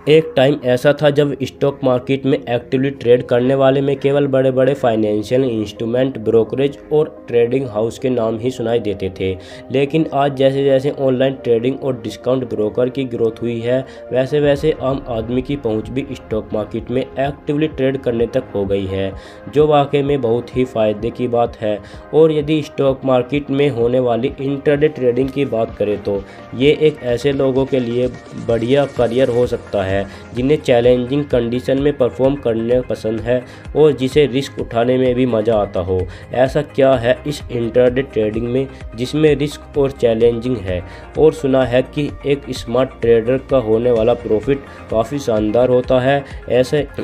एक टाइम ऐसा था जब स्टॉक मार्केट में एक्टिवली ट्रेड करने वाले में केवल बड़े बड़े फाइनेंशियल इंस्ट्रूमेंट, ब्रोकरेज और ट्रेडिंग हाउस के नाम ही सुनाई देते थे। लेकिन आज जैसे जैसे ऑनलाइन ट्रेडिंग और डिस्काउंट ब्रोकर की ग्रोथ हुई है, वैसे वैसे आम आदमी की पहुंच भी स्टॉक मार्केट में एक्टिवली ट्रेड करने तक हो गई है, जो वाकई में बहुत ही फ़ायदे की बात है। और यदि स्टॉक मार्केट में होने वाली इंट्राडे ट्रेडिंग की बात करें तो ये एक ऐसे लोगों के लिए बढ़िया करियर हो सकता है जिन्हें चैलेंजिंग कंडीशन में परफॉर्म करने पसंद है और जिसे रिस्क उठाने में भी मज़ा आता हो। ऐसा क्या है इस इंट्राडे ट्रेडिंग में जिसमें रिस्क और चैलेंजिंग है? और सुना है कि एक स्मार्ट ट्रेडर का होने वाला प्रॉफिट काफ़ी शानदार होता है।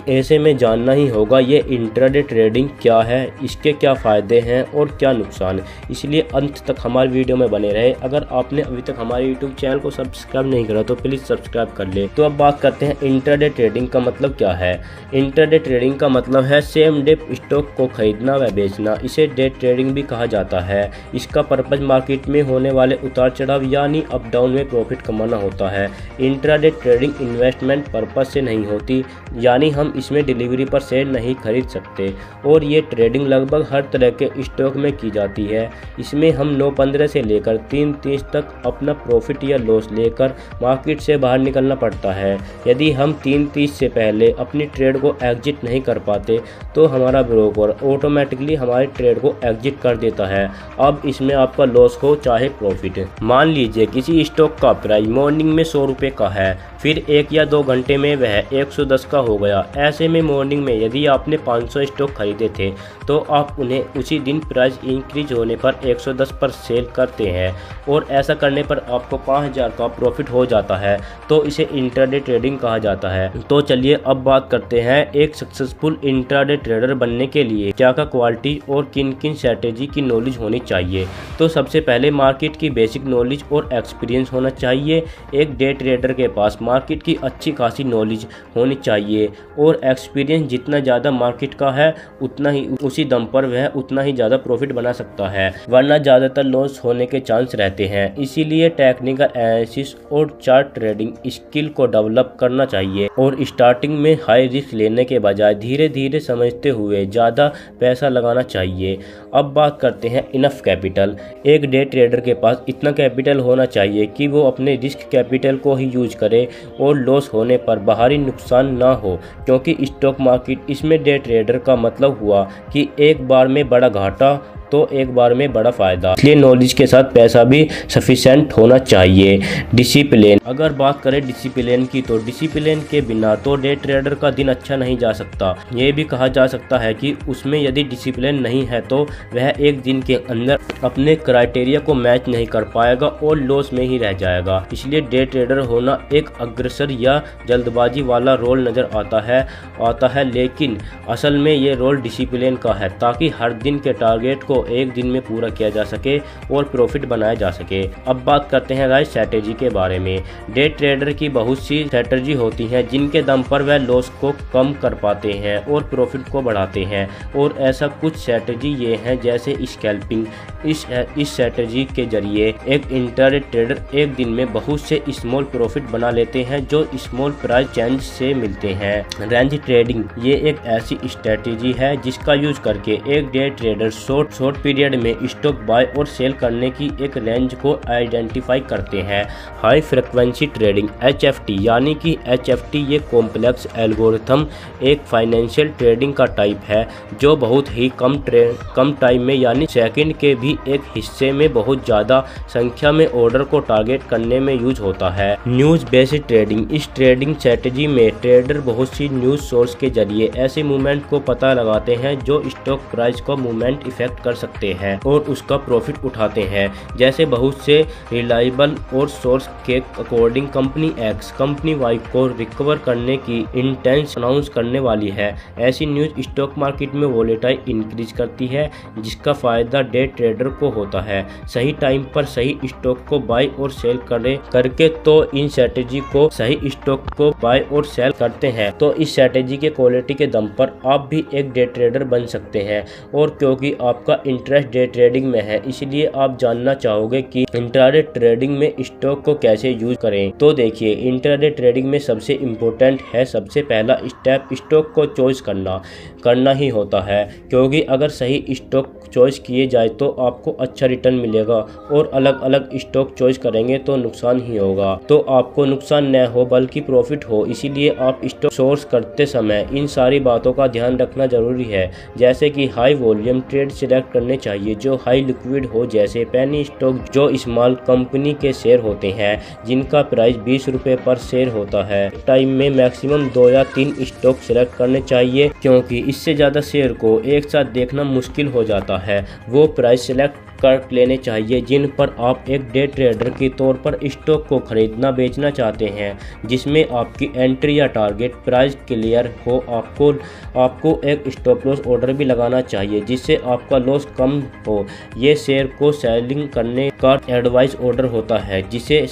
ऐसे में जानना ही होगा ये इंट्राडे ट्रेडिंग क्या है, इसके क्या फ़ायदे हैं और क्या नुकसान। इसलिए अंत तक हमारी वीडियो में बने रहे। अगर आपने अभी तक हमारे यूट्यूब चैनल को सब्सक्राइब नहीं करा तो प्लीज़ सब्सक्राइब कर ले। तो अब बात करते हैं इंट्राडे ट्रेडिंग का मतलब क्या है। इंट्राडे ट्रेडिंग का मतलब है सेम डे स्टॉक को खरीदना व बेचना। इसे डे ट्रेडिंग भी कहा जाता है। इसका पर्पज मार्केट में होने वाले उतार चढ़ाव यानी अप डाउन में प्रॉफिट कमाना होता है। इंट्राडे ट्रेडिंग इन्वेस्टमेंट पर्पज से नहीं होती, यानी हम इसमें डिलीवरी पर शेयर नहीं खरीद सकते। और ये ट्रेडिंग लगभग हर तरह के स्टॉक में की जाती है। इसमें हम 9:15 से लेकर 3:30 तक अपना प्रॉफिट या लॉस लेकर मार्केट से बाहर निकलना पड़ता है। यदि हम 3:30 से पहले अपनी ट्रेड को एग्जिट नहीं कर पाते तो हमारा ब्रोकर ऑटोमेटिकली हमारे ट्रेड को एग्जिट कर देता है। अब इसमें आपका लॉस हो चाहे प्रॉफिट। मान लीजिए किसी स्टॉक का प्राइस मॉर्निंग में 100 रुपये का है, फिर 1 या 2 घंटे में वह 110 का हो गया। ऐसे में मॉर्निंग में यदि आपने 500 स्टॉक खरीदे थे तो आप उन्हें उसी दिन प्राइस इंक्रीज होने पर 110 पर सेल करते हैं और ऐसा करने पर आपको 5000 का प्रॉफिट हो जाता है। तो इसे इंट्राडे ट्रेडिंग कहा जाता है। तो चलिए अब बात करते हैं एक सक्सेसफुल इंट्राडे ट्रेडर बनने के लिए क्या क्या क्वालिटी और किन किन स्ट्रेटेजी की नॉलेज होनी चाहिए। तो सबसे पहले मार्केट की बेसिक नॉलेज और एक्सपीरियंस होना चाहिए। एक डे ट्रेडर के पास मार्केट की अच्छी खासी नॉलेज होनी चाहिए और एक्सपीरियंस जितना ज़्यादा मार्केट का है उतना ही उसी दम पर वह उतना ही ज़्यादा प्रॉफिट बना सकता है, वरना ज़्यादातर लॉस होने के चांस रहते हैं। इसीलिए टेक्निकल एनालिसिस और चार्ट ट्रेडिंग स्किल को डेवलप करना चाहिए और स्टार्टिंग में हाई रिस्क लेने के बजाय धीरे धीरे समझते हुए ज़्यादा पैसा लगाना चाहिए। अब बात करते हैं इनफ कैपिटल। एक डे ट्रेडर के पास इतना कैपिटल होना चाहिए कि वो अपने रिस्क कैपिटल को ही यूज करे और लॉस होने पर बाहरी नुकसान ना हो, क्योंकि स्टॉक मार्केट इसमें डे ट्रेडर का मतलब हुआ कि एक बार में बड़ा घाटा तो एक बार में बड़ा फायदा। इसलिए नॉलेज के साथ पैसा भी सफिशिएंट होना चाहिए। डिसिप्लिन, अगर बात करें डिसिप्लिन की तो डिसिप्लिन के बिना तो डे ट्रेडर का दिन अच्छा नहीं जा सकता। ये भी कहा जा सकता है कि उसमें यदि डिसिप्लिन नहीं है तो वह एक दिन के अंदर अपने क्राइटेरिया को मैच नहीं कर पाएगा और लॉस में ही रह जाएगा। इसलिए डे ट्रेडर होना एक अग्रेसर या जल्दबाजी वाला रोल नजर आता है, लेकिन असल में ये रोल डिसिप्लिन का है ताकि हर दिन के टारगेट को एक दिन में पूरा किया जा सके और प्रॉफिट बनाया जा सके। अब बात करते हैं गाइस स्ट्रेटेजी के बारे में। डे ट्रेडर की बहुत सी स्ट्रेटेजी होती हैं जिनके दम पर वह लॉस को कम कर पाते हैं और प्रॉफिट को बढ़ाते हैं। और ऐसा कुछ स्ट्रेटेजी ये हैं जैसे स्कैल्पिंग। इस स्ट्रेटेजी के जरिए एक इंट्राडे ट्रेडर एक दिन में बहुत से स्मॉल प्रॉफिट बना लेते हैं जो स्मॉल प्राइस चेंज से मिलते हैं। रेंज ट्रेडिंग, ये एक ऐसी स्ट्रेटेजी है जिसका यूज करके एक डे ट्रेडर शॉर्ट पीरियड में स्टॉक बाय और सेल करने की एक रेंज को आइडेंटिफाई करते हैं। हाई फ्रीक्वेंसी ट्रेडिंग HFT, यानी कि HFT ये कॉम्प्लेक्स एल्गोरिथम एक फाइनेंशियल ट्रेडिंग का टाइप है जो बहुत ही कम टाइम में यानी सेकंड के भी एक हिस्से में बहुत ज़्यादा संख्या में ऑर्डर को टारगेट करने में यूज होता है। न्यूज़ बेस्ड ट्रेडिंग, इस ट्रेडिंग स्ट्रेटेजी में ट्रेडर बहुत सी न्यूज़ सोर्स के जरिए ऐसे मूवमेंट को पता लगाते हैं जो स्टॉक प्राइस को मूवमेंट इफेक्ट कर सकते हैं और उसका प्रॉफिट उठाते हैं। जैसे बहुत से रिलायबल और सोर्स के according company X company Y को रिकवर करने की इंटेंस अनाउंस करने वाली है। ऐसी न्यूज स्टॉक मार्केट में वोलेटाइल इंक्रीज करती है जिसका फायदा डे ट्रेडर को होता है। सही टाइम पर सही स्टॉक को बाय और सेल करके तो इन स्ट्रेटेजी को सही स्टॉक को बाय और सेल करते हैं तो इस स्ट्रेटेजी के क्वालिटी के दम पर आप भी एक डे ट्रेडर बन सकते हैं। और क्योंकि आपका इंटरेस्ट डे ट्रेडिंग में है, इसलिए आप जानना चाहोगे कि इंट्राडे ट्रेडिंग में स्टॉक को कैसे यूज करें। तो देखिए, इंट्राडे ट्रेडिंग में सबसे इम्पोर्टेंट है, सबसे पहला स्टेप स्टॉक को चॉइस करना ही होता है, क्योंकि अगर सही स्टॉक चॉइस किए जाए तो आपको अच्छा रिटर्न मिलेगा, और अलग अलग स्टॉक चॉइस करेंगे तो नुकसान ही होगा। तो आपको नुकसान न हो बल्कि प्रॉफिट हो, इसीलिए आप स्टॉक सोर्स करते समय इन सारी बातों का ध्यान रखना जरूरी है। जैसे कि हाई वॉल्यूम ट्रेड सिलेक्ट करने चाहिए जो हाई लिक्विड हो, जैसे पेनी स्टॉक जो स्मॉल कंपनी के शेयर होते हैं जिनका प्राइस 20 रुपए पर शेयर होता है। टाइम में मैक्सिमम 2 या 3 स्टॉक सिलेक्ट करने चाहिए, क्योंकि इससे ज़्यादा शेयर को एक साथ देखना मुश्किल हो जाता है। वो प्राइस सिलेक्ट कर लेने चाहिए जिन पर आप एक डे ट्रेडर के तौर पर स्टॉक को खरीदना बेचना चाहते हैं, जिसमें आपकी एंट्री या टारगेट प्राइस क्लियर हो। आपको एक स्टॉप लॉस ऑर्डर भी लगाना चाहिए जिससे आपका लॉस कम हो। ये शेयर को सेलिंग करने का एडवाइस ऑर्डर होता है जिसमें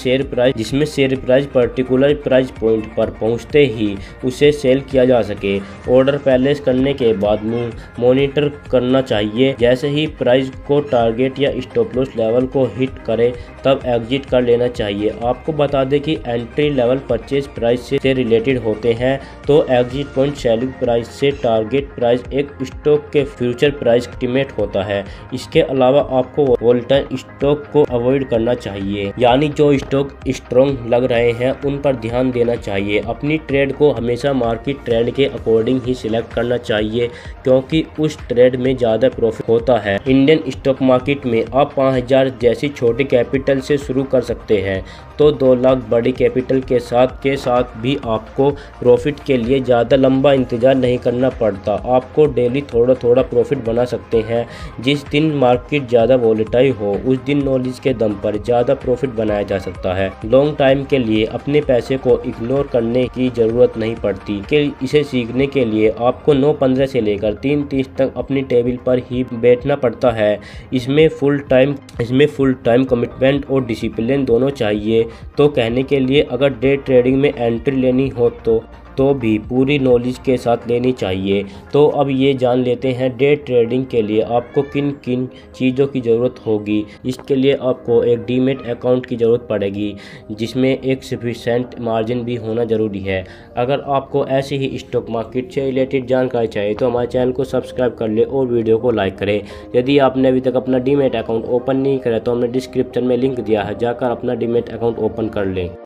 share price particular price point पर पहुंचते ही उसे सेल किया जा सके। ऑर्डर प्लेस करने के बाद मॉनिटर करना चाहिए, जैसे ही प्राइस को टारगेट या स्टॉप लॉस लेवल को हिट करे तब एग्जिट कर लेना चाहिए। आपको बता दें कि एंट्री लेवल परचेज प्राइस से रिलेटेड होते हैं, तो एग्जिट पॉइंट सेलिंग प्राइस से टारगेट प्राइस एक स्टॉक के फ्यूचर प्राइस एस्टिमेट होता है। इसके अलावा आपको वोलेटाइल स्टॉक को अवॉइड करना चाहिए, यानी जो स्टॉक स्ट्रॉन्ग लग रहे हैं उन पर ध्यान देना चाहिए। अपनी ट्रेड को हमेशा मार्केट ट्रेंड के अकॉर्डिंग ही सिलेक्ट करना चाहिए, क्योंकि उस ट्रेड में ज़्यादा प्रॉफिट होता है। इंडियन स्टॉक मार्केट में आप 5000 जैसी छोटी कैपिटल से शुरू कर सकते हैं, तो 2 लाख बड़ी कैपिटल के साथ भी आपको प्रॉफिट के लिए ज़्यादा लंबा इंतजार नहीं करना पड़ता। आपको डेली थोड़ा थोड़ा प्रॉफिट बना सकते हैं। जिस दिन मार्केट ज़्यादा वॉलेटाइल हो उस दिन नॉलेज के दम पर ज़्यादा प्रॉफिट बनाया जा सकता है। लॉन्ग टाइम के लिए अपने पैसे को इग्नोर करने की ज़रूरत नहीं पड़ती कि इसे सीखने के लिए आपको 9:15 से लेकर 3:30 तक अपनी टेबल पर ही बैठना पड़ता है। इसमें फुल टाइम कमिटमेंट और डिसिप्लिन दोनों चाहिए। तो कहने के लिए, अगर डे ट्रेडिंग में एंट्री लेनी हो तो भी पूरी नॉलेज के साथ लेनी चाहिए। तो अब ये जान लेते हैं डे ट्रेडिंग के लिए आपको किन किन चीज़ों की ज़रूरत होगी। इसके लिए आपको एक डीमैट अकाउंट की ज़रूरत पड़ेगी, जिसमें एक सफिशिएंट मार्जिन भी होना ज़रूरी है। अगर आपको ऐसे ही स्टॉक मार्केट से रिलेटेड जानकारी चाहिए तो हमारे चैनल को सब्सक्राइब कर ले और वीडियो को लाइक करें। यदि आपने अभी तक अपना डीमैट अकाउंट ओपन नहीं करा तो हमने डिस्क्रिप्शन में लिंक दिया है, जाकर अपना डीमैट अकाउंट ओपन कर लें।